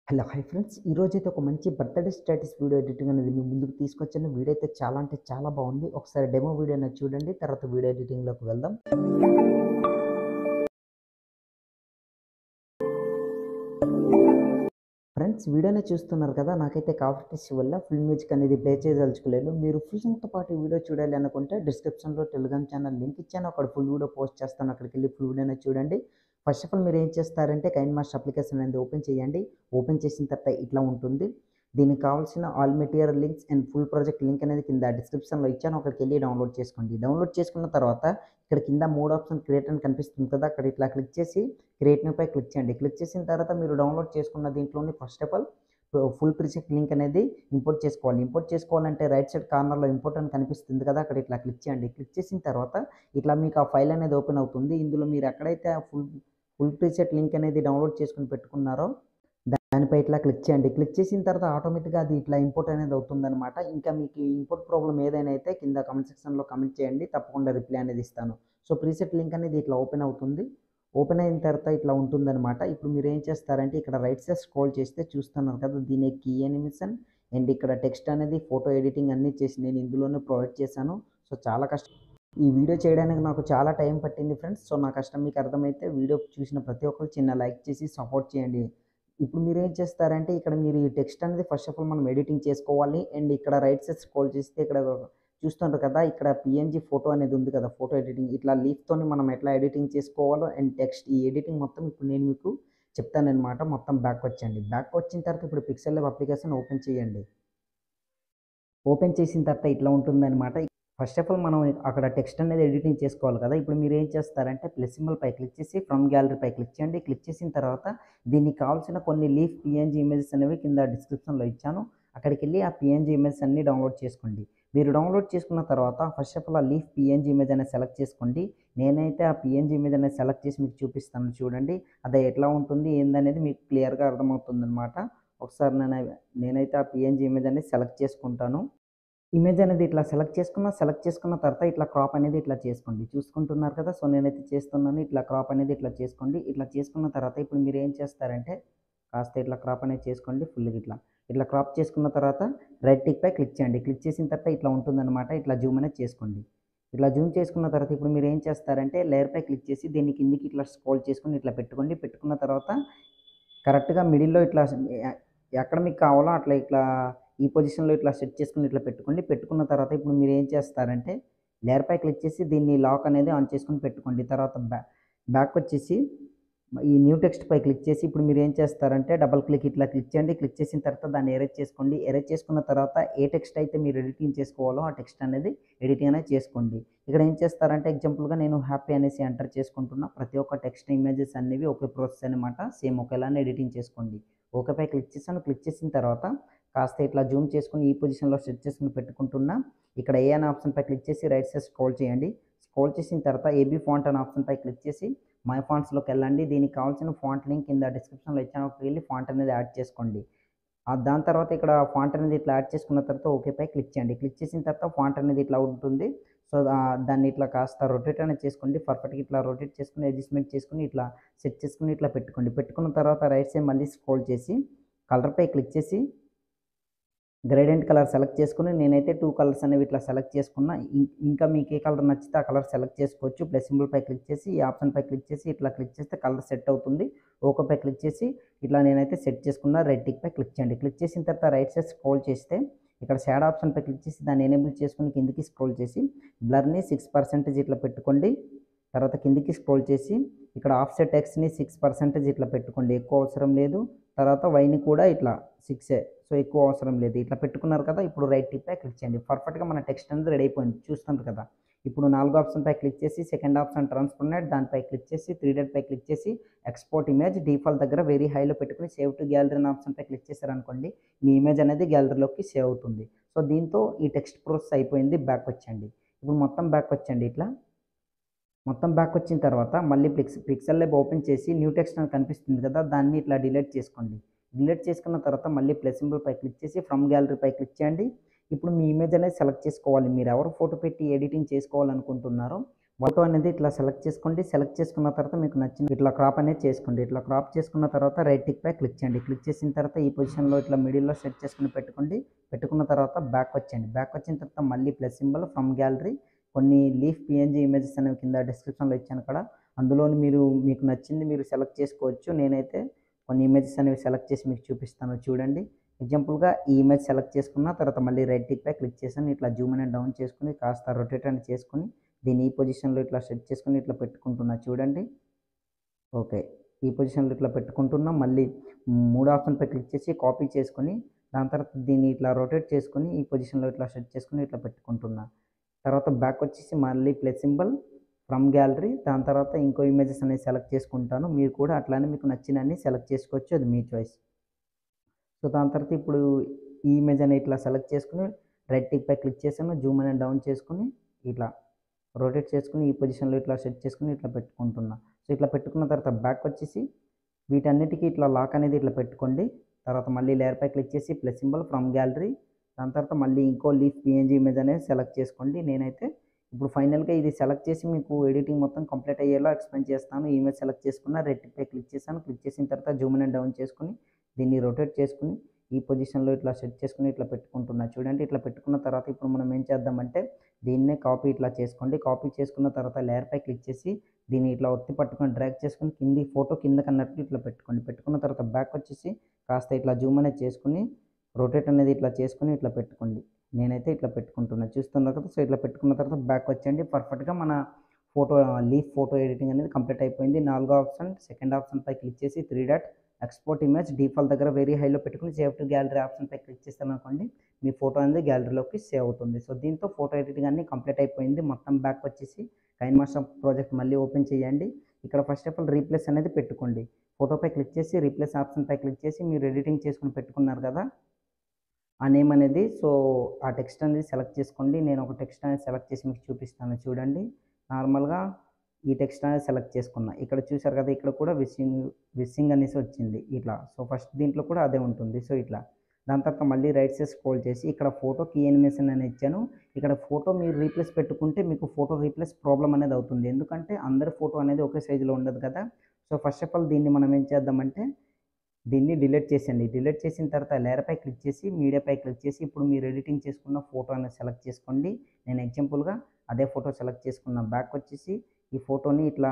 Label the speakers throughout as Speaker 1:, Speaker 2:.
Speaker 1: Hello hi friends, ఈరోజైతే ఒక మంచి బర్త్‌డే స్టేటస్ వీడియో ఎడిటింగ్ అనేది మీ ముందుకు తీసుకొచ్చాను. వీడియో అయితే చాలా అంటే చాలా బాగుంది. ఒకసారి డెమో వీడియో అనేది చూడండి, తర్వాత వీడియో ఎడిటింగ్‌లోకి వెళ్దాం. ఫ్రెండ్స్, వీడియోనే చూస్తున్నారు కదా, నాకైతే కాఫీ వల్ల ఫుల్ మ్యూజిక్ అనేది ప్లే చేయదలుచుకోలేదు. మీరు ఫుల్ సాంగ్‌తో పాటు వీడియో చూడాలి అనుకుంటే డిస్క్రిప్షన్‌లో టెలిగ్రామ్ ఛానల్ లింక్ ఇచ్చాను. అక్కడ ఫుల్ వీడియో పోస్ట్ చేస్తాను. అక్కడికి వెళ్ళి ఫుల్ వీడియో అనేది చూడండి. ఫస్ట్ ఆఫ్ ఆల్ మీరు ఏం చేస్తారంటే కైన్ మాస్టర్ అప్లికేషన్ అనేది ఓపెన్ చేయండి. ఓపెన్ చేసిన తర్వాత ఇట్లా ఉంటుంది. దీనికి కావాల్సిన all material links and full project link అనేది కింద డిస్క్రిప్షన్‌లో ఇచ్చాను. అక్కడికి వెళ్ళి డౌన్లోడ్ చేసుకోండి. డౌన్లోడ్ చేసుకున్న తర్వాత ఇక్కడ కింద 3 ఆప్షన్ క్రియేట్ అని కనిపిస్తుంది కదా, అక్కడ ఇట్లా క్లిక్ చేసి క్రియేట్ న్యూ పై క్లిక్ చేయండి. క్లిక్ చేసిన తర్వాత మీరు డౌన్లోడ్ చేసుకున్న దీంట్లోని first of all full preset link అనేది ఇంపోర్ట్ చేసుకోవాలి. ఇంపోర్ట్ చేసుకోవాలంటే రైట్ సైడ్ కార్నర్‌లో ఇంపోర్ట్ అని కనిపిస్తుంది కదా, అక్కడ ఇట్లా క్లిక్ చేయండి. క్లిక్ చేసిన తర్వాత ఇట్లా మీకు ఆ ఫైల్ అనేది ఓపెన్ అవుతుంది. ఇందులో మీరు ఎక్కడైతే ఆ ఫుల్ ప్రీసెట్ లింక్ అనేది డౌన్లోడ్ చేసుకొని పెట్టుకున్నారో దానిపై ఇట్లా క్లిక్ చేయండి. క్లిక్ చేసిన తర్వాత ఆటోమేటిక్‌గా అది ఇట్లా ఇంపోర్ట్ అనేది అవుతుందనమాట. ఇంకా మీకు ఈ ఇంపోర్ట్ ప్రాబ్లమ్ ఏదైనా అయితే కింద కామెంట్ సెక్షన్‌లో కామెంట్ చేయండి. తప్పకుండా రిప్లై అనేది ఇస్తాను. సో, ప్రీసెట్ లింక్ అనేది ఇట్లా ఓపెన్ అవుతుంది. ఓపెన్ అయిన తర్వాత ఇట్లా ఉంటుందనమాట. ఇప్పుడు మీరు ఏం చేస్తారంటే ఇక్కడ రైట్ సైడ్ స్క్రోల్ చేస్తే చూస్తున్నారు కదా, దీని కీ యానిమేషన్ అండ్ ఇక్కడ టెక్స్ట్ అనేది ఫోటో ఎడిటింగ్ అన్నీ చేసి నేను ఇందులోనే ప్రొవైడ్ చేశాను. సో, చాలా కష్టం ఈ వీడియో చేయడానికి నాకు చాలా టైం పట్టింది ఫ్రెండ్స్. సో, నా కష్టం మీకు అర్థమైతే వీడియో చూసిన ప్రతి ఒక్కరు చిన్న లైక్ చేసి సపోర్ట్ చేయండి. ఇప్పుడు మీరేం చేస్తారంటే ఇక్కడ మీరు ఈ టెక్స్ట్ అనేది ఫస్ట్ ఆఫ్ ఆల్ మనం ఎడిటింగ్ చేసుకోవాలి. అండ్ ఇక్కడ రైట్ సైడ్ స్క్రోల్ చేస్తే ఇక్కడ చూస్తుంటారు కదా, ఇక్కడ పీఎన్జీ ఫోటో అనేది ఉంది కదా, ఫోటో ఎడిటింగ్ ఇట్లా లీఫ్‌తోని మనం ఎట్లా ఎడిటింగ్ చేసుకోవాలో అండ్ టెక్స్ట్ ఈ ఎడిటింగ్ మొత్తం ఇప్పుడు నేను మీకు చెప్తానన్నమాట. మొత్తం బ్యాక్ వచ్చేయండి. బ్యాక్ వచ్చిన తర్వాత ఇప్పుడు పిక్సెల్ ల్యాబ్ అప్లికేషన్ ఓపెన్ చేయండి. ఓపెన్ చేసిన తర్వాత ఇట్లా ఉంటుందన్నమాట. ఫస్ట్ ఆఫ్ ఆల్ మనం అక్కడ టెక్స్ట్ అనేది ఎడిటింగ్ చేసుకోవాలి కదా, ఇప్పుడు మీరు ఏం చేస్తారంటే ప్లస్ సింబల్ పై క్లిక్ చేసి ఫ్రమ్ గ్యాలరీ పై క్లిక్ చేయండి. క్లిక్ చేసిన తర్వాత దీనికి కావాల్సిన కొన్ని లీఫ్ పీఎన్జీ ఇమేజెస్ అనేవి కింద డిస్క్రిప్షన్‌లో ఇచ్చాను. అక్కడికి వెళ్ళి ఆ పీఎన్జీ ఇమేజెస్ అన్ని డౌన్లోడ్ చేసుకోండి. మీరు డౌన్లోడ్ చేసుకున్న తర్వాత ఫస్ట్ ఆఫ్ ఆల్ ఆ లీఫ్ పీఎన్జీ ఇమేజ్ అనేది సెలెక్ట్ చేసుకోండి. నేనైతే ఆ పీఎన్జీ ఇమేజ్ అనేది సెలెక్ట్ చేసి మీకు చూపిస్తాను చూడండి. అది ఎట్లా ఉంటుంది ఏందనేది మీకు క్లియర్‌గా అర్థమవుతుందన్నమాట. ఒకసారి నేనైతే ఆ పీఎన్జీ ఇమేజ్ అనేది సెలెక్ట్ చేసుకుంటాను. ఇమేజ్ అనేది ఇట్లా సెలెక్ట్ చేసుకున్న తర్వాత ఇట్లా క్రాప్ అనేది ఇట్లా చేసుకోండి. చూసుకుంటున్నారు కదా, సో, నేనైతే చేస్తున్నాను. ఇట్లా క్రాప్ అనేది ఇట్లా చేసుకోండి. ఇట్లా చేసుకున్న తర్వాత ఇప్పుడు మీరు ఏం చేస్తారంటే కాస్త ఇట్లా క్రాప్ అనేది చేసుకోండి ఫుల్‌గా ఇట్లా. ఇట్లా క్రాప్ చేసుకున్న తర్వాత రైట్ టిక్ పై క్లిక్ చేయండి. క్లిక్ చేసిన తర్వాత ఇట్లా ఉంటుందన్నమాట. ఇట్లా జూమ్ అనేది చేసుకోండి. ఇట్లా జూమ్ చేసుకున్న తర్వాత ఇప్పుడు మీరు ఏం చేస్తారంటే లేయర్ పై క్లిక్ చేసి దీన్ని కిందికి ఇట్లా స్క్రోల్ చేసుకొని ఇట్లా పెట్టుకోండి. పెట్టుకున్న తర్వాత కరెక్ట్‌గా మిడిల్‌లో ఇట్లా ఎక్కడ మీకు కావాలో అట్లా ఇట్లా ఈ పొజిషన్‌లో ఇట్లా సెట్ చేసుకొని ఇట్లా పెట్టుకోండి. పెట్టుకున్న తర్వాత ఇప్పుడు మీరు ఏం చేస్తారంటే లేయర్ పై క్లిక్ చేసి దీన్ని లాక్ అనేది ఆన్ చేసుకొని పెట్టుకోండి. తర్వాత బ్యాక్ వచ్చేసి ఈ న్యూ టెక్స్ట్ పై క్లిక్ చేసి ఇప్పుడు మీరు ఏం చేస్తారంటే డబుల్ క్లిక్ ఇట్లా క్లిక్ చేయండి. క్లిక్ చేసిన తర్వాత దాన్ని ఎరేజ్ చేసుకోండి. ఎరేజ్ చేసుకున్న తర్వాత ఏ టెక్స్ట్ అయితే మీరు ఎడిటింగ్ చేసుకోవాలో ఆ టెక్స్ట్ అనేది ఎడిటింగ్ అనేది చేసుకోండి. ఇక్కడ ఏం చేస్తారంటే ఎగ్జాంపుల్‌గా నేను హ్యాపీ అనేసి ఎంటర్ చేసుకుంటున్నా. ప్రతి ఒక్క టెక్స్ట్ ఇమేజెస్ అనేవి ఒకే ప్రాసెస్ అనమాట. సేమ్ ఒకేలానే ఎడిటింగ్ చేసుకోండి. ఓకేపై క్లిక్ చేశాను. క్లిక్ చేసిన తర్వాత కాస్త ఇట్లా జూమ్ చేసుకొని ఈ పొజిషన్‌లో సెట్ చేసుకొని పెట్టుకుంటున్నా. ఇక్కడ ఏ అనే ఆప్షన్‌పై క్లిక్ చేసి రైట్ సైడ్ స్క్రోల్ చేయండి. స్క్రోల్ చేసిన తర్వాత ఏబీ ఫాంట్ అనే ఆప్షన్‌పై క్లిక్ చేసి మై ఫాంట్స్‌లోకి వెళ్ళండి. దీనికి కావాల్సిన ఫాంట్ లింక్ కింద డిస్క్రిప్షన్‌లో ఇచ్చాను. అక్కడికి వెళ్ళి ఫాంట్ అనేది యాడ్ చేసుకోండి. దాని తర్వాత ఇక్కడ ఫాంట్ అనేది ఇట్లా యాడ్ చేసుకున్న తర్వాత ఓకేపై క్లిక్ చేయండి. క్లిక్ చేసిన తర్వాత ఫాంట్ అనేది ఇట్లా ఉంటుంది. సో, దాన్ని ఇట్లా కాస్త రొటేట్ అనేది చేసుకోండి. పర్ఫెక్ట్‌గా ఇట్లా రొటేట్ చేసుకొని అడ్జస్ట్‌మెంట్ చేసుకొని ఇట్లా సెట్ చేసుకొని ఇట్లా పెట్టుకోండి. పెట్టుకున్న తర్వాత రైట్ సైడ్ మళ్ళీ స్క్రోల్ చేసి కలర్‌పై క్లిక్ చేసి గ్రేడియంట్ కలర్ సెలెక్ట్ చేసుకొని నేనైతే 2 కలర్స్ అనేవి ఇట్లా సెలెక్ట్ చేసుకున్నా. ఇంకా మీకు ఏ కలర్ నచ్చితే ఆ కలర్ సెలెక్ట్ చేసుకోవచ్చు. ప్లస్ సింబల్ పై క్లిక్ చేసి ఈ ఆప్షన్ పై క్లిక్ చేసి ఇట్లా క్లిక్ చేస్తే కలర్ సెట్ అవుతుంది. ఓకేపై క్లిక్ చేసి ఇట్లా నేనైతే సెట్ చేసుకున్న. రెడ్ టిక్ పై క్లిక్ చేయండి. క్లిక్ చేసిన తర్వాత రైట్ సైడ్ స్క్రోల్ చేస్తే ఇక్కడ షాడో ఆప్షన్ పై క్లిక్ చేసి దాన్ని ఎనేబుల్ చేసుకొని కిందికి స్క్రోల్ చేసి బ్లర్‌ని 6% ఇట్లా పెట్టుకోండి. తర్వాత కిందికి స్క్రోల్ చేసి ఇక్కడ ఆఫ్సెట్ ఎక్స్‌ని 6% ఇట్లా పెట్టుకోండి. ఎక్కువ అవసరం లేదు. తర్వాత వైని కూడా ఇట్లా 6 సో, ఎక్కువ అవసరం లేదు. ఇట్లా పెట్టుకున్నారు కదా, ఇప్పుడు రైట్ టిక్ పై క్లిక్ చేయండి. పర్ఫెక్ట్‌గా మన టెక్స్ట్ అనేది రెడీ అయిపోయింది. చూస్తున్నారు కదా. ఇప్పుడు నాలుగో ఆప్షన్ పై క్లిక్ చేసి సెకండ్ ఆప్షన్ ట్రాన్స్ఫర్మేట్ దానిపై క్లిక్ చేసి 3 డాట్ పై క్లిక్ చేసి ఎక్స్‌పోర్ట్ ఇమేజ్ డిఫాల్ట్ దగ్గర వెరీ హైలో పెట్టుకొని సేవ్ టు గ్యాలరీ అనే ఆప్షన్ పై క్లిక్ చేశారనుకోండి, మీ ఇమేజ్ అనేది గ్యాలరీలోకి సేవ్ అవుతుంది. సో, దీంతో ఈ టెక్స్ట్ ప్రాసెస్ అయిపోయింది. బ్యాక్ వచ్చేయండి. ఇప్పుడు మొత్తం బ్యాక్ వచ్చేయండి ఇట్లా. మొత్తం బ్యాక్ వచ్చిన తర్వాత మళ్ళీ పిక్సెల్ ల్యాబ్ ఓపెన్ చేసి న్యూ టెక్స్ట్ అని కనిపిస్తుంది కదా, దాన్ని ఇట్లా డిలీట్ చేసుకోండి. డిలీట్ చేసుకున్న తర్వాత మళ్ళీ ప్లస్ సింబల్ పై క్లిక్ చేసి ఫ్రమ్ గ్యాలరీ పై క్లిక్ చేయండి. ఇప్పుడు మీ ఇమేజ్ అనేది సెలెక్ట్ చేసుకోవాలి. మీరు ఎవరు ఫోటో పెట్టి ఎడిటింగ్ చేసుకోవాలనుకుంటున్నారో ఫోటో అనేది ఇట్లా సెలెక్ట్ చేసుకోండి. సెలెక్ట్ చేసుకున్న తర్వాత మీకు నచ్చిన ఇట్లా క్రాప్ అనేది చేసుకోండి. ఇట్లా క్రాప్ చేసుకున్న తర్వాత రైట్ టిక్ పై క్లిక్ చేయండి. క్లిక్ చేసిన తర్వాత ఈ పొజిషన్లో ఇట్లా మిడిల్లో సెట్ చేసుకుని పెట్టుకోండి. పెట్టుకున్న తర్వాత బ్యాక్ వచ్చేయండి. బ్యాక్ వచ్చిన తర్వాత మళ్ళీ ప్లస్ సింబల్ ఫ్రమ్ గ్యాలరీ కొన్ని లీఫ్ పిఎన్జీ ఇమేజెస్ అనేవి కింద డిస్క్రిప్షన్లో ఇచ్చాను అక్కడ. అందులోని మీకు నచ్చింది మీరు సెలెక్ట్ చేసుకోవచ్చు. నేనైతే కొన్ని ఇమేజెస్ అనేవి సెలెక్ట్ చేసి మీకు చూపిస్తాను చూడండి. ఎగ్జాంపుల్గా ఈ ఇమేజ్ సెలెక్ట్ చేసుకున్న తర్వాత మళ్ళీ రైట్ టిక్ పై క్లిక్ చేశాను. ఇట్లా జూమ్ అనేది డౌన్ చేసుకుని కాస్త రొటేట్ అని చేసుకుని దీన్ని ఈ పొజిషన్లో ఇట్లా సెట్ చేసుకుని ఇట్లా పెట్టుకుంటున్నా చూడండి. ఓకే, ఈ పొజిషన్లో ఇట్లా పెట్టుకుంటున్నా. మళ్ళీ 3 ఆప్షన్పై క్లిక్ చేసి కాపీ చేసుకొని దాని తర్వాత దీన్ని ఇట్లా రొటేట్ చేసుకొని ఈ పొజిషన్లో ఇట్లా సెట్ చేసుకుని ఇట్లా పెట్టుకుంటున్నా. తర్వాత బ్యాక్ వచ్చేసి మళ్ళీ ప్లస్ సింబల్ ఫ్రమ్ గ్యాలరీ దాని తర్వాత ఇంకో ఇమేజెస్ అనేది సెలెక్ట్ చేసుకుంటాను. మీరు కూడా అట్లానే మీకు నచ్చినన్ని సెలెక్ట్ చేసుకోవచ్చు, అది మీ చాయిస్. సో దాని తర్వాత ఇప్పుడు ఈ ఇమేజ్ అనేది ఇట్లా సెలెక్ట్ చేసుకుని రైట్ టిక్ పై క్లిక్ చేశాను. జూమ్ అనేది డౌన్ చేసుకుని ఇట్లా రొటేట్ చేసుకుని ఈ పొజిషన్లో ఇట్లా సెట్ చేసుకుని ఇట్లా పెట్టుకుంటున్నా. సో ఇట్లా పెట్టుకున్న తర్వాత బ్యాక్ వచ్చేసి వీటన్నిటికీ ఇట్లా లాక్ అనేది ఇట్లా పెట్టుకోండి. తర్వాత మళ్ళీ లేయర్ పై క్లిక్ చేసి ప్లస్ సింబల్ ఫ్రమ్ గ్యాలరీ దాని తర్వాత మళ్ళీ ఇంకో లీఫ్ పిఎన్జీ ఇమేజ్ అనేది సెలెక్ట్ చేసుకోండి. నేనైతే ఇప్పుడు ఫైనల్గా ఇది సెలెక్ట్ చేసి మీకు ఎడిటింగ్ మొత్తం కంప్లీట్ అయ్యేలా ఎక్స్ప్లెయిన్ చేస్తాను. ఈ ఇమేజ్ సెలెక్ట్ చేసుకున్న రెడ్ పై క్లిక్ చేశాను. క్లిక్ చేసిన తర్వాత జూమ్ అనేది డౌన్ చేసుకుని దీన్ని రొటేట్ చేసుకుని ఈ పొజిషన్లో ఇట్లా సెట్ చేసుకుని ఇట్లా పెట్టుకుంటున్నా చూడండి. ఇట్లా పెట్టుకున్న తర్వాత ఇప్పుడు మనం ఏం చేద్దామంటే దీన్నే కాపీ ఇట్లా చేసుకోండి. కాపీ చేసుకున్న తర్వాత లేయర్ పై క్లిక్ చేసి దీన్ని ఇట్లా ఒత్తి పట్టుకొని డ్రాగ్ చేసుకుని కింది ఫోటో కిందకి అన్నట్టు ఇట్లా పెట్టుకోండి. పెట్టుకున్న తర్వాత బ్యాక్ వచ్చేసి కాస్త ఇట్లా జూమ్ అనేది చేసుకుని రొటేట్ అనేది ఇట్లా చేసుకుని ఇట్లా పెట్టుకోండి. నేనైతే ఇట్లా పెట్టుకుంటున్నా చూస్తున్నారు కదా. సో ఇట్లా పెట్టుకున్న తర్వాత బ్యాక్ వచ్చేయండి. పర్ఫెక్ట్గా మన ఫోటో లీఫ్ ఫోటో ఎడిటింగ్ అనేది కంప్లీట్ అయిపోయింది. 4వ ఆప్షన్ సెకండ్ ఆప్షన్ పై క్లిక్ చేసి 3 డాట్ ఎక్స్పోర్ట్ ఇమేజ్ డిఫాల్ట్ దగ్గర వెరీ హైలో పెట్టుకుని సేవ్ టు గ్యాలరీ ఆప్షన్ పై క్లిక్ చేస్తామనుకోండి మీ ఫోటో అనేది గ్యాలరీలోకి సేవ్ అవుతుంది. సో దీంతో ఫోటో ఎడిటింగ్ అన్ని కంప్లీట్ అయిపోయింది. మొత్తం బ్యాక్ వచ్చేసి కైన్మాస్టర్ ప్రాజెక్ట్ మళ్ళీ ఓపెన్ చేయండి. ఇక్కడ ఫస్ట్ ఆఫ్ ఆల్ రీప్లేస్ అనేది పెట్టుకోండి. ఫోటోపై క్లిక్ చేసి రీప్లేస్ ఆప్షన్ పై క్లిక్ చేసి మీరు ఎడిటింగ్ చేసుకుని పెట్టుకున్నారు కదా ఆ నేమ్ అనేది. సో ఆ టెక్స్ట్ అనేది సెలెక్ట్ చేసుకోండి. నేను ఒక టెక్స్ట్ అనేది సెలెక్ట్ చేసి మీకు చూపిస్తాను చూడండి. నార్మల్గా ఈ టెక్స్ట్ అనేది సెలెక్ట్ చేసుకున్నా. ఇక్కడ చూసారు కదా, ఇక్కడ కూడా విస్సింగ్ అనేసి వచ్చింది ఇట్లా. సో ఫస్ట్ దీంట్లో కూడా అదే ఉంటుంది. సో ఇట్లా దాని తర్వాత మళ్ళీ రైట్ సైడ్ స్క్రోల్ చేసి ఇక్కడ ఫోటో కీ యానిమేషన్ అని ఇచ్చాను. ఇక్కడ ఫోటో మీరు రీప్లేస్ పెట్టుకుంటే మీకు ఫోటో రీప్లేస్ ప్రాబ్లం అనేది అవుతుంది. ఎందుకంటే అందరి ఫోటో అనేది ఒకే సైజులో ఉండదు కదా. సో ఫస్ట్ ఆఫ్ ఆల్ దీన్ని మనం ఏం చేద్దామంటే దీన్ని డిలీట్ చేసేయండి. డిలీట్ చేసిన తర్వాత లేయర్ పై క్లిక్ చేసి మీడియాపై క్లిక్ చేసి ఇప్పుడు మీరు ఎడిటింగ్ చేసుకున్న ఫోటో అనేది సెలెక్ట్ చేసుకోండి. నేను ఎగ్జాంపుల్గా అదే ఫోటో సెలెక్ట్ చేసుకున్న. బ్యాక్ వచ్చేసి ఈ ఫోటోని ఇట్లా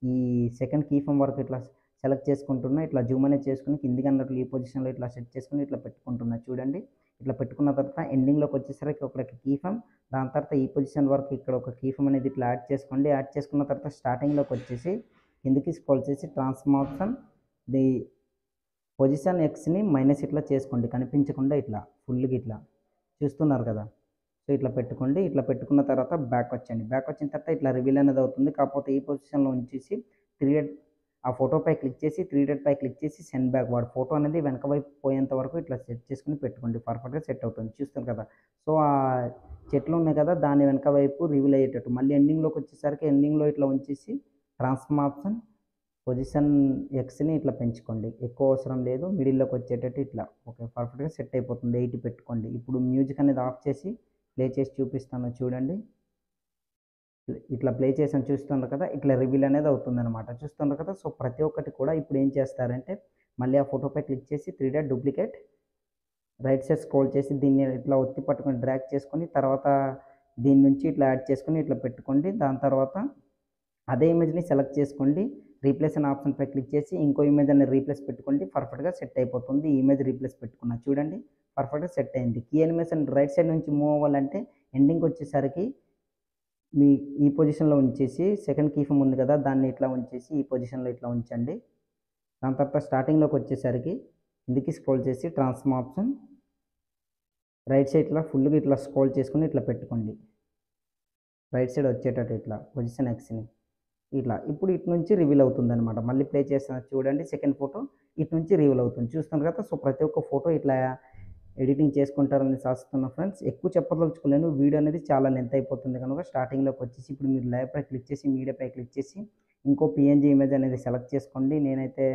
Speaker 1: ఈ సెకండ్ కీ ఫ్రేమ్ వరకు ఇట్లా సెలెక్ట్ చేసుకుంటున్నా. ఇట్లా జూమ్ అనేది చేసుకుని కిందికి అన్నట్లు ఈ పొజిషన్లో ఇట్లా సెట్ చేసుకుని ఇట్లా పెట్టుకుంటున్నా చూడండి. ఇట్లా పెట్టుకున్న తర్వాత ఎండింగ్లోకి వచ్చేసరికి ఒక కీ ఫ్రేమ్, దాని తర్వాత ఈ పొజిషన్ వరకు ఇక్కడ ఒక కీ ఫ్రేమ్ అనేది ఇట్లా యాడ్ చేసుకోండి. యాడ్ చేసుకున్న తర్వాత స్టార్టింగ్లోకి వచ్చేసి కిందికి స్క్రోల్ చేసి ట్రాన్స్ఫార్మేషన్ ది పొజిషన్ ఎక్స్ని మైనస్ ఇట్లా చేసుకోండి, కనిపించకుండా ఇట్లా ఫుల్గా ఇట్లా చూస్తున్నారు కదా. సో ఇట్లా పెట్టుకోండి. ఇట్లా పెట్టుకున్న తర్వాత బ్యాక్ వచ్చండి. బ్యాక్ వచ్చిన తర్వాత ఇట్లా రివీల్ అనేది అవుతుంది. కాకపోతే ఈ పొజిషన్లో ఉంచేసి 3 డాట్ ఆ ఫోటోపై క్లిక్ చేసి 3 డాట్ పై క్లిక్ చేసి సెండ్ బ్యాక్ వాడు ఫోటో అనేది వెనక వైపు పోయేంత వరకు ఇట్లా సెట్ చేసుకుని పెట్టుకోండి. పర్ఫెక్ట్గా సెట్ అవుతుంది చూస్తారు కదా. సో ఆ చెట్లు ఉన్నాయి కదా దాని వెనక వైపు రివీల్ అయ్యేటట్టు మళ్ళీ ఎండింగ్లోకి వచ్చేసరికి ఎండింగ్లో ఇట్లా ఉంచేసి ట్రాన్స్ఫార్మేషన్ పొజిషన్ ఎక్స్ని ఇట్లా పెంచుకోండి. ఎక్కువ అవసరం లేదు, మిడిల్లోకి వచ్చేటట్టు ఇట్లా. ఓకే, పర్ఫెక్ట్గా సెట్ అయిపోతుంది. 80 పెట్టుకోండి. ఇప్పుడు మ్యూజిక్ అనేది ఆఫ్ చేసి ప్లే చేసి చూపిస్తాను చూడండి. ఇట్లా ప్లే చేసాను చూస్తున్నారు కదా. ఇట్లా రివీల్ అనేది అవుతుందన్నమాట చూస్తున్నారు కదా. సో ప్రతి ఒక్కటి కూడా ఇప్పుడు ఏం చేస్తారంటే మళ్ళీ ఆ ఫోటోపై క్లిక్ చేసి 3 dot duplicate right side scroll చేసి దీన్ని ఇట్లా ఒత్తి పట్టుకొని డ్రాగ్ చేసుకొని తర్వాత దీని నుంచి ఇట్లా యాడ్ చేసుకొని ఇట్లా పెట్టుకోండి. దాని తర్వాత అదే ఇమేజ్ని సెలెక్ట్ చేసుకోండి. రీప్లేస్ అనే ఆప్షన్పై క్లిక్ చేసి ఇంకో ఇమేజ్ అనేది రీప్లేస్ పెట్టుకోండి. పర్ఫెక్ట్గా సెట్ అయిపోతుంది. ఈ ఇమేజ్ రీప్లేస్ పెట్టుకున్నా చూడండి, పర్ఫెక్ట్గా సెట్ అయింది. కీ యానిమేషన్ రైట్ సైడ్ నుంచి మూవ్ అవ్వాలంటే ఎండింగ్కి వచ్చేసరికి మీ ఈ పొజిషన్లో ఉంచేసి సెకండ్ కీ ఫ్రేమ్ ఉంది కదా దాన్ని ఇట్లా ఉంచేసి ఈ పొజిషన్లో ఇట్లా ఉంచండి. దాని తర్వాత స్టార్టింగ్లోకి వచ్చేసరికి కిందికి స్క్రోల్ చేసి ట్రాన్స్ఫార్మ్ ఆప్షన్ రైట్ సైడ్ ఇట్లా ఫుల్గా ఇట్లా స్క్రోల్ చేసుకుని ఇట్లా పెట్టుకోండి. రైట్ సైడ్ వచ్చేటట్టు ఇట్లా పొజిషన్ ఎక్స్ని ఇట్లా. ఇప్పుడు ఇటు నుంచి రివీల్ అవుతుంది అనమాట. మళ్ళీ ప్లే చేస్తున్నారు చూడండి. సెకండ్ ఫోటో ఇటు నుంచి రివీల్ అవుతుంది చూస్తున్నారు కదా. సో ప్రతి ఒక్క ఫోటో ఇట్లా ఎడిటింగ్ చేసుకుంటారని ఆశిస్తున్నా ఫ్రెండ్స్. ఎక్కువ చెప్పదలుచుకోలేను, వీడియో అనేది చాలా లెంత్ అయిపోతుంది కనుక స్టార్టింగ్లోకి వచ్చేసి ఇప్పుడు మీరు లేయర్పై క్లిక్ చేసి మీడియాపై క్లిక్ చేసి ఇంకో పిఎన్జీ ఇమేజ్ అనేది సెలెక్ట్ చేసుకోండి. నేనైతే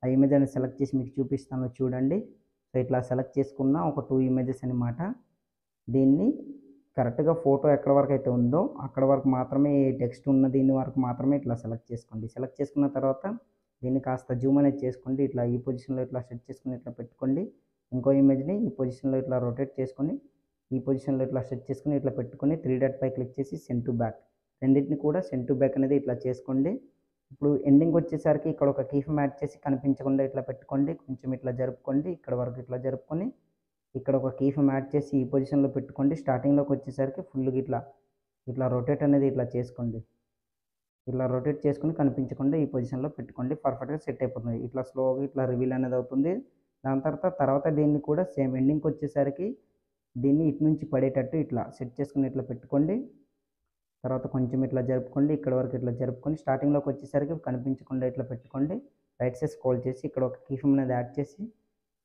Speaker 1: ఆ ఇమేజ్ అనేది సెలెక్ట్ చేసి మీకు చూపిస్తాను చూడండి. సో ఇట్లా సెలెక్ట్ చేసుకున్న ఒక 2 ఇమేజెస్ అనమాట. దీన్ని కరెక్ట్‌గా ఫోటో ఎక్కడి వరకైతే ఉందో అక్కడి వరకు మాత్రమే టెక్స్ట్ ఉన్న దీని వరకు మాత్రమే ఇట్లా సెలెక్ట్ చేసుకోండి. సెలెక్ట్ చేసుకున్న తర్వాత దీన్ని కాస్త జూమ్ అనేది చేసుకోండి. ఇట్లా ఈ పొజిషన్‌లో ఇట్లా సెట్ చేసుకొని ఇట్లా పెట్టుకోండి. ఇంకో ఇమేజ్‌ని ఈ పొజిషన్‌లో ఇట్లా రొటేట్ చేసుకొని, ఈ పొజిషన్‌లో ఇట్లా సెట్ చేసుకొని ఇట్లా పెట్టుకొని 3 డాట్ పై క్లిక్ చేసి సెండ్ టు బ్యాక్. రెండిటిని కూడా సెండ్ టు బ్యాక్ అనేది ఇట్లా చేసుకోండి. ఇప్పుడు ఎండింగ్ వచ్చేసరికి ఇక్కడ ఒక కీ ఫ్రేమ్ యాడ్ చేసి కనిపించకుండా ఇట్లా పెట్టుకోండి. కొంచెం ఇట్లా జరుపుకోండి. ఇక్కడ వరకు ఇట్లా జరుపుకొని ఇక్కడ ఒక కీ ఫ్రేమ్ యాడ్ చేసి ఈ పొజిషన్‌లో పెట్టుకోండి. స్టార్టింగ్‌లోకి వచ్చేసరికి ఫుల్‌గా ఇట్లా రొటేట్ అనేది ఇట్లా చేసుకోండి. ఇట్లా రొటేట్ చేసుకొని కనిపించకుండా ఈ పొజిషన్‌లో పెట్టుకోండి. పర్ఫెక్ట్‌గా సెట్ అయిపోతుంది. ఇట్లా స్లోగా ఇట్లా రివీల్ అనేది అవుతుంది. దాని తర్వాత దీన్ని కూడా సేమ్ ఎండింగ్‌కి వచ్చేసరికి దీన్ని ఇటు నుంచి పడేటట్టు ఇట్లా సెట్ చేసుకొని ఇట్లా పెట్టుకోండి. తర్వాత కొంచెం ఇట్లా జరుపుకోండి. ఇక్కడ వరకు ఇట్లా జరుపుకొని స్టార్టింగ్‌లోకి వచ్చేసరికి కనిపించకుండా ఇట్లా పెట్టుకోండి. రైట్ సైడ్ స్క్రోల్ చేసి ఇక్కడ ఒక కీ ఫ్రేమ్ అనేది యాడ్ చేసి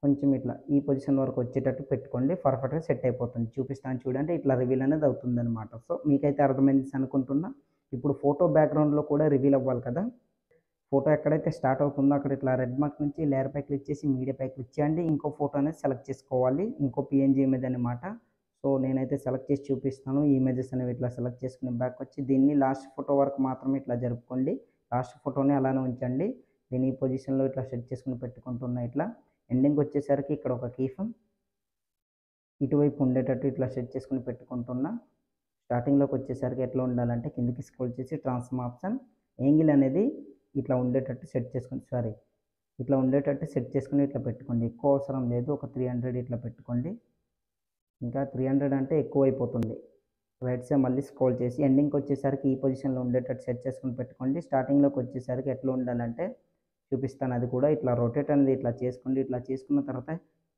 Speaker 1: కొంచెం ఇట్లా ఈ పొజిషన్ వరకు వచ్చేటట్టు పెట్టుకోండి. పర్ఫెక్ట్‌గా సెట్ అయిపోతుంది. చూపిస్తాను చూడండి. ఇట్లా రివీల్ అనేది అవుతుందనమాట. సో, మీకైతే అర్థమైంది అనుకుంటున్నా. ఇప్పుడు ఫోటో బ్యాక్‌గ్రౌండ్‌లో కూడా రివీల్ అవ్వాలి కదా! ఫోటో ఎక్కడైతే స్టార్ట్ అవుతుందో అక్కడ ఇట్లా రెడ్ మార్క్ నుంచి లేయర్‌పై క్లిక్ చేసి మీడియాపై క్లిక్ చేయండి. ఇంకో ఫోటో అనేది సెలెక్ట్ చేసుకోవాలి. ఇంకో పీఎన్‌జీ ఇమేజ్ అనమాట. సో, నేనైతే సెలెక్ట్ చేసి చూపిస్తాను. ఈ ఇమేజెస్ అనేవి ఇట్లా సెలెక్ట్ చేసుకొని బ్యాక్ వచ్చి దీన్ని లాస్ట్ ఫోటో వరకు మాత్రమే ఇట్లా జరుపుకోండి. లాస్ట్ ఫోటోని అలానే ఉంచండి. దీన్ని ఈ పొజిషన్‌లో ఇట్లా సెట్ చేసుకొని పెట్టుకుంటున్నా ఇట్లా. ఎండింగ్‌కి వచ్చేసరికి ఇక్కడ ఒక కీ ఫ్రేమ్ ఇటువైపు ఉండేటట్టు ఇట్లా సెట్ చేసుకొని పెట్టుకుంటున్నా. స్టార్టింగ్‌లోకి వచ్చేసరికి ఎట్లా ఉండాలంటే కిందకి స్క్రోల్ చేసి ట్రాన్స్ఫార్మ్ ఆప్షన్ యాంగిల్ అనేది ఇట్లా ఉండేటట్టు సెట్ చేసుకొని ఇట్లా ఉండేటట్టు సెట్ చేసుకొని ఇట్లా పెట్టుకోండి. ఎక్కువ అవసరం లేదు. ఒక 300 ఇట్లా పెట్టుకోండి. ఇంకా 300 అంటే ఎక్కువైపోతుంది. రైట్ సైడ్ మళ్ళీ స్క్రోల్ చేసి ఎండింగ్‌కి వచ్చేసరికి ఈ పొజిషన్‌లో ఉండేటట్టు సెట్ చేసుకొని పెట్టుకోండి. స్టార్టింగ్‌లోకి వచ్చేసరికి ఎట్లా ఉండాలంటే చూపిస్తాను అది కూడా. ఇట్లా రొటేట్ అనేది ఇట్లా చేసుకోండి. ఇట్లా చేసుకున్న తర్వాత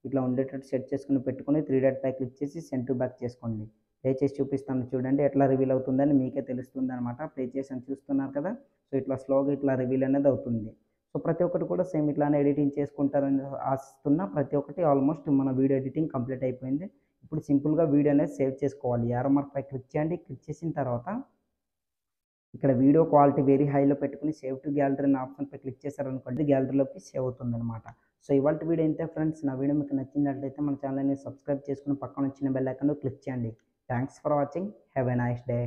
Speaker 1: ఇట్లా ఉండేటట్టు సెట్ చేసుకొని పెట్టుకొని 3 డాట్ పై క్లిక్ చేసి సెండ్ టు బ్యాక్ చేసుకోండి. ప్లే చేసి చూపిస్తాను చూడండి. ఎట్లా రివీల్ అవుతుందని మీకే తెలుస్తుందనమాట. ప్లే చేసాను చూస్తున్నారు కదా! సో, ఇట్లా స్లోగా ఇట్లా రివీల్ అనేది అవుతుంది. సో, ప్రతి ఒక్కటి కూడా సేమ్ ఇట్లానే ఎడిటింగ్ చేసుకుంటారని ఆశిస్తున్నా. ప్రతి ఒక్కటి ఆల్మోస్ట్ మన వీడియో ఎడిటింగ్ కంప్లీట్ అయిపోయింది. ఇప్పుడు సింపుల్‌గా వీడియో అనేది సేవ్ చేసుకోవాలి. యారో మార్క్ పై క్లిక్ చేయండి. క్లిక్ చేసిన తర్వాత ఇక్కడ వీడియో క్వాలిటీ వెరీ హైలో పెట్టుకొని సేవ్ టు గ్యాలరీ అనే ఆప్షన్‌పై క్లిక్ చేశారనుకోండి గ్యాలరీలోకి సేవ్ అవుతుందనమాట. సో, ఇవాల్టి వీడియో ఇంతే ఫ్రెండ్స్. నా వీడియో మీకు నచ్చినట్లయితే మన ఛానల్‌ని సబ్స్క్రైబ్ చేసుకొని పక్కన వచ్చిన బెల్ ఐకాన్‌ను క్లిక్ చేయండి. Thanks for watching. Have a nice day.